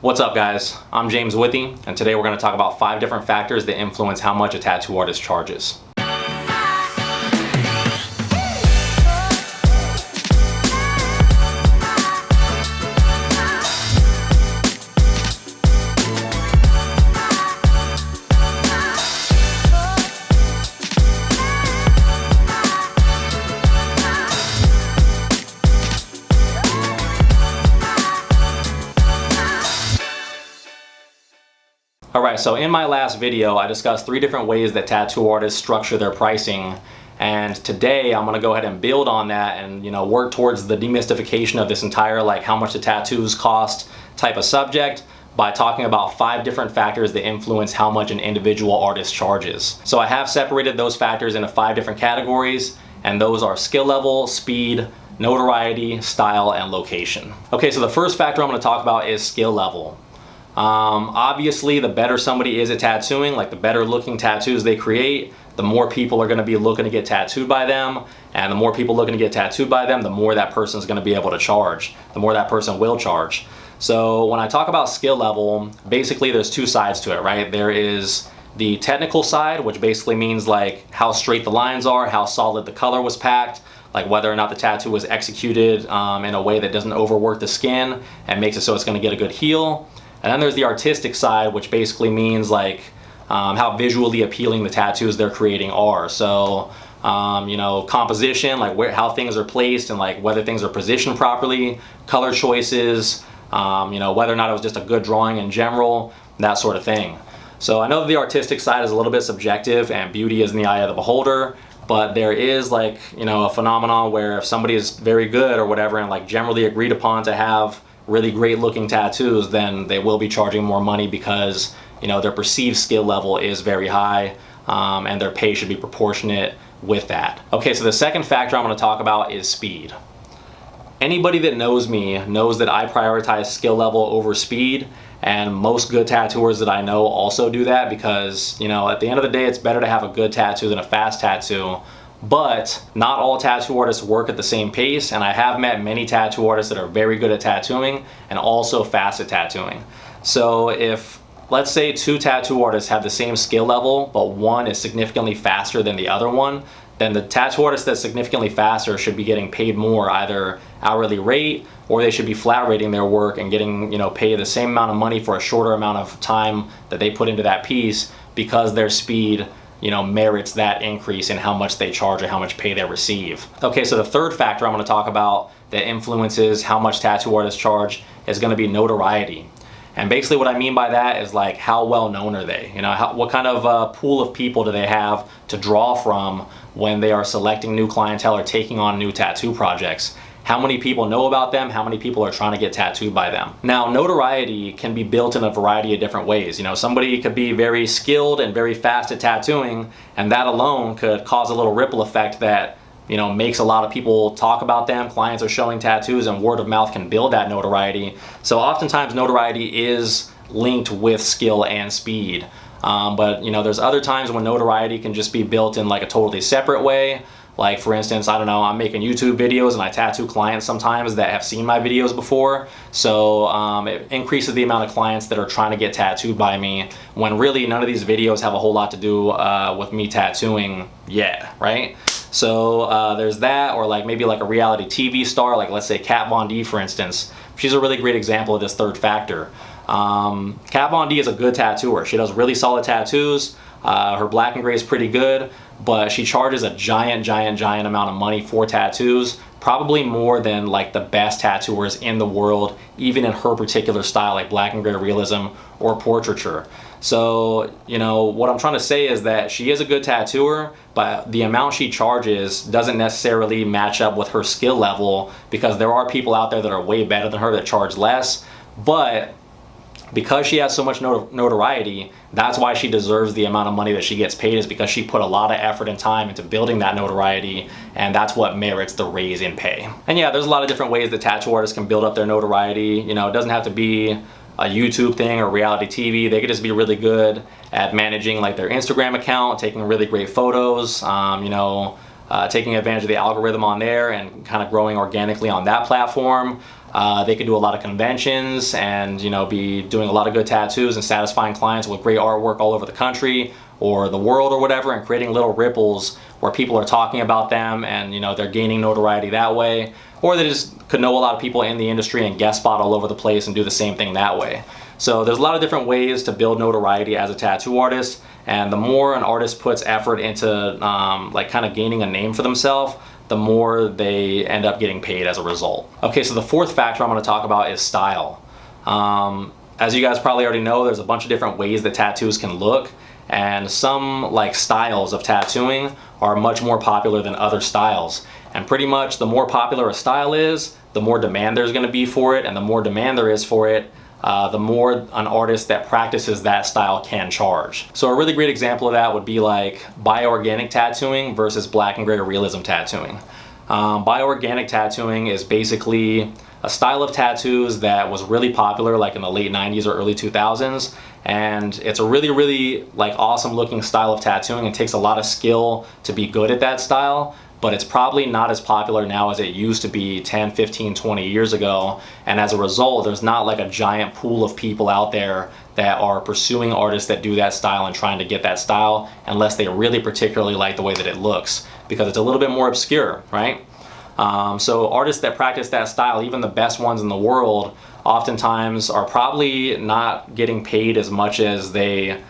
What's up, guys? I'm James Withy, and today we're going to talk about 5 different factors that influence how much a tattoo artist charges. Alright, so in my last video I discussed 3 different ways that tattoo artists structure their pricing, and today I'm going to go ahead and build on that and work towards the demystification of this entire how much the tattoos cost type of subject by talking about 5 different factors that influence how much an individual artist charges. So I have separated those factors into 5 different categories, and those are skill level, speed, notoriety, style, and location. Okay, so the first factor I'm going to talk about is skill level. Obviously, the better somebody is at tattooing, the better looking tattoos they create, the more people are going to be looking to get tattooed by them, and the more people looking to get tattooed by them, the more that person is going to be able to charge, the more that person will charge. So when I talk about skill level, basically there's 2 sides to it, right? There is the technical side, which basically means how straight the lines are, how solid the color was packed, whether or not the tattoo was executed in a way that doesn't overwork the skin and makes it so it's going to get a good heal. And then there's the artistic side, which basically means how visually appealing the tattoos they're creating are. So, composition, how things are placed and whether things are positioned properly, color choices, whether or not it was just a good drawing in general, that sort of thing. So I know that the artistic side is a little bit subjective and beauty is in the eye of the beholder, but there is a phenomenon where if somebody is very good or whatever and generally agreed upon to have really great looking tattoos, then they will be charging more money because their perceived skill level is very high, and their pay should be proportionate with that. Okay, so the second factor I'm going to talk about is speed. Anybody that knows me knows that I prioritize skill level over speed, and most good tattooers that I know also do that because at the end of the day it's better to have a good tattoo than a fast tattoo. But not all tattoo artists work at the same pace, and I have met many tattoo artists that are very good at tattooing and also fast at tattooing. So if, let's say, 2 tattoo artists have the same skill level, but one is significantly faster than the other one, then the tattoo artist that's significantly faster should be getting paid more, either hourly rate, or they should be flat rating their work and getting paid the same amount of money for a shorter amount of time that they put into that piece because their speed merits that increase in how much they charge or how much pay they receive. Okay, so the third factor I'm going to talk about that influences how much tattoo artists charge is going to be notoriety. And basically what I mean by that is how well known are they? What kind of pool of people do they have to draw from when they are selecting new clientele or taking on new tattoo projects? How many people know about them? How many people are trying to get tattooed by them? Now, notoriety can be built in a variety of different ways. Somebody could be very skilled and very fast at tattooing, and that alone could cause a little ripple effect that makes a lot of people talk about them. Clients are showing tattoos, and word of mouth can build that notoriety. So oftentimes notoriety is linked with skill and speed. But there's other times when notoriety can just be built in a totally separate way. For instance, I don't know, I'm making YouTube videos and I tattoo clients sometimes that have seen my videos before. So it increases the amount of clients that are trying to get tattooed by me when really none of these videos have a whole lot to do with me tattooing yet, right? So there's that, or maybe a reality TV star, let's say Kat Von D, for instance. She's a really great example of this third factor. Kat Von D is a good tattooer. She does really solid tattoos. Her black and gray is pretty good, but she charges a giant amount of money for tattoos, probably more than the best tattooers in the world, even in her particular style, black and gray realism or portraiture. So what I'm trying to say is that she is a good tattooer, but the amount she charges doesn't necessarily match up with her skill level, because there are people out there that are way better than her that charge less. But because she has so much notoriety, that's why she deserves the amount of money that she gets paid, is because she put a lot of effort and time into building that notoriety, and that's what merits the raise in pay. And yeah, there's a lot of different ways that tattoo artists can build up their notoriety. It doesn't have to be a YouTube thing or reality TV. They could just be really good at managing their Instagram account, taking really great photos, taking advantage of the algorithm on there and kind of growing organically on that platform. They could do a lot of conventions and, you know, be doing a lot of good tattoos and satisfying clients with great artwork all over the country or the world or whatever, and creating little ripples where people are talking about them and, you know, they're gaining notoriety that way. Or they just could know a lot of people in the industry and guest spot all over the place and do the same thing that way. So there's a lot of different ways to build notoriety as a tattoo artist, and the more an artist puts effort into like kind of gaining a name for themselves, the more they end up getting paid as a result. Okay, so the fourth factor I'm going to talk about is style. As you guys probably already know, there's a bunch of different ways that tattoos can look, and some like styles of tattooing are much more popular than other styles. And pretty much the more popular a style is, the more demand there's going to be for it, and the more demand there is for it, the more an artist that practices that style can charge. So a really great example of that would be like bioorganic tattooing versus black and gray realism tattooing. Bioorganic tattooing is basically a style of tattoos that was really popular like in the late 90s or early 2000s, and it's a really like awesome looking style of tattooing. It takes a lot of skill to be good at that style, but it's probably not as popular now as it used to be 10, 15, 20 years ago. And as a result, there's not like a giant pool of people out there that are pursuing artists that do that style and trying to get that style, unless they really particularly like the way that it looks, because it's a little bit more obscure, right? So artists that practice that style, even the best ones in the world, oftentimes are probably not getting paid as much as they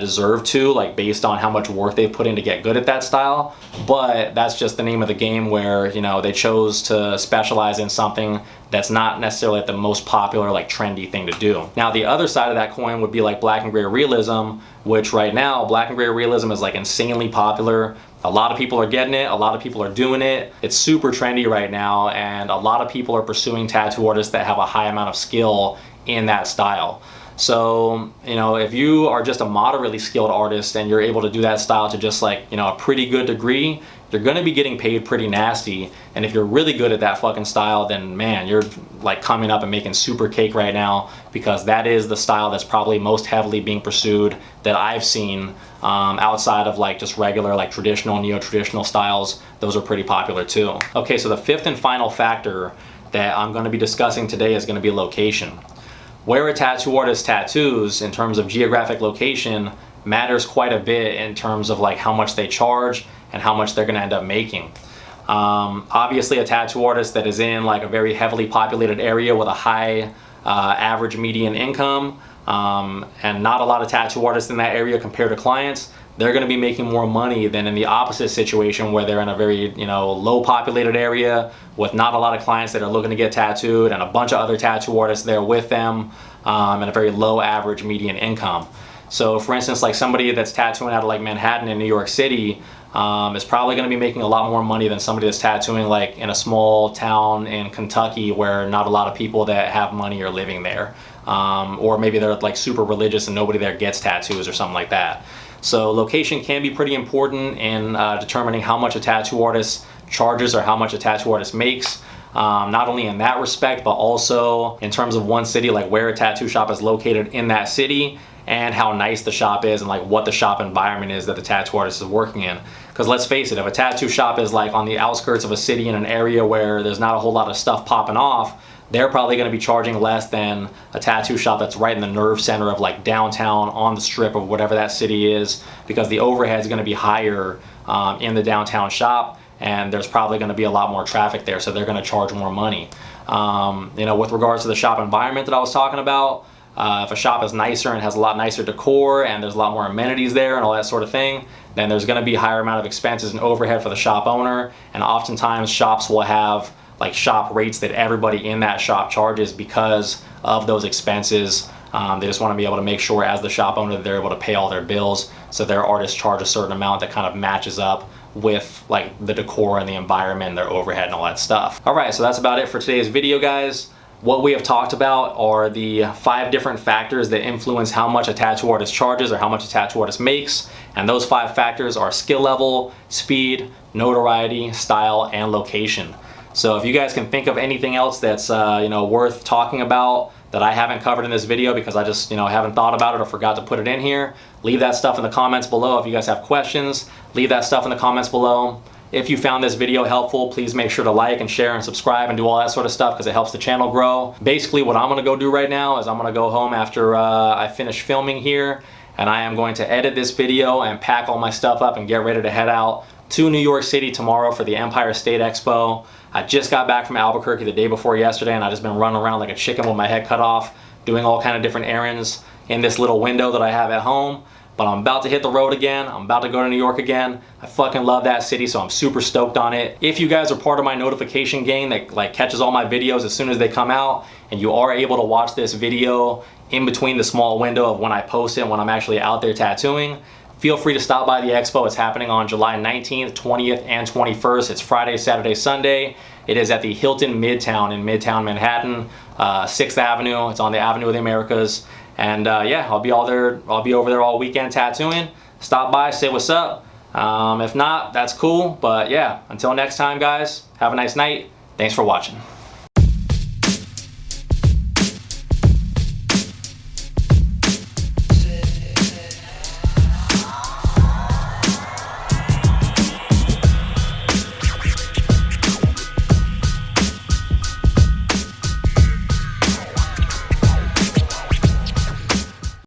deserve to, like based on how much work they've put in to get good at that style. But that's just the name of the game, where, you know, they chose to specialize in something that's not necessarily the most popular, like trendy thing to do. Now the other side of that coin would be like black and gray realism, which right now black and gray realism is like insanely popular. A lot of people are getting it, a lot of people are doing it. It's super trendy right now, and a lot of people are pursuing tattoo artists that have a high amount of skill in that style. So, you know, if you are just a moderately skilled artist and you're able to do that style to just like, you know, a pretty good degree, you're gonna be getting paid pretty nasty. And if you're really good at that fucking style, then man, you're like coming up and making super cake right now, because that is the style that's probably most heavily being pursued that I've seen, outside of like just regular like traditional, neo-traditional styles. Those are pretty popular too. Okay, so the fifth and final factor that I'm gonna be discussing today is gonna be location. Where a tattoo artist tattoos in terms of geographic location matters quite a bit in terms of like how much they charge and how much they're gonna end up making. Obviously a tattoo artist that is in like a very heavily populated area with a high average median income, and not a lot of tattoo artists in that area compared to clients, they're going to be making more money than in the opposite situation where they're in a very, you know, low populated area with not a lot of clients that are looking to get tattooed and a bunch of other tattoo artists there with them, and a very low average median income. So for instance, like somebody that's tattooing out of like Manhattan in New York City is probably going to be making a lot more money than somebody that's tattooing like in a small town in Kentucky where not a lot of people that have money are living there. Or maybe they're like super religious and nobody there gets tattoos or something like that. So location can be pretty important in determining how much a tattoo artist charges or how much a tattoo artist makes. Not only in that respect, but also in terms of one city, like where a tattoo shop is located in that city and how nice the shop is and like what the shop environment is that the tattoo artist is working in. Because let's face it, if a tattoo shop is like on the outskirts of a city in an area where there's not a whole lot of stuff popping off, they're probably going to be charging less than a tattoo shop that's right in the nerve center of like downtown on the strip of whatever that city is, because the overhead is going to be higher in the downtown shop, and there's probably going to be a lot more traffic there, so they're going to charge more money. You know, with regards to the shop environment that I was talking about, if a shop is nicer and has a lot nicer decor and there's a lot more amenities there and all that sort of thing, then there's going to be a higher amount of expenses and overhead for the shop owner, and oftentimes shops will have like shop rates that everybody in that shop charges because of those expenses. They just want to be able to make sure as the shop owner that they're able to pay all their bills, so their artists charge a certain amount that kind of matches up with like the decor and the environment and their overhead and all that stuff. Alright, so that's about it for today's video, guys. What we have talked about are the 5 different factors that influence how much a tattoo artist charges or how much a tattoo artist makes, and those 5 factors are skill level, speed, notoriety, style, and location. So if you guys can think of anything else that's you know, worth talking about that I haven't covered in this video because I just, you know, haven't thought about it or forgot to put it in here, leave that stuff in the comments below. If you guys have questions, leave that stuff in the comments below. If you found this video helpful, please make sure to like and share and subscribe and do all that sort of stuff because it helps the channel grow. Basically, what I'm gonna go do right now is I'm gonna go home after I finish filming here, and I am going to edit this video and pack all my stuff up and get ready to head out to New York City tomorrow for the Empire State Expo. I just got back from Albuquerque the day before yesterday, and I've just been running around like a chicken with my head cut off, doing all kind of different errands in this little window that I have at home. But I'm about to hit the road again. I'm about to go to New York again. I fucking love that city, so I'm super stoked on it. If you guys are part of my notification gang that like catches all my videos as soon as they come out, and you are able to watch this video in between the small window of when I post it, when I'm actually out there tattooing, feel free to stop by the expo. It's happening on July 19th, 20th, and 21st. It's Friday, Saturday, Sunday. It is at the Hilton Midtown in Midtown Manhattan, 6th Avenue. It's on the Avenue of the Americas. And yeah, I'll be over there all weekend tattooing. Stop by, say what's up. If not, that's cool. But yeah, until next time, guys, have a nice night. Thanks for watching.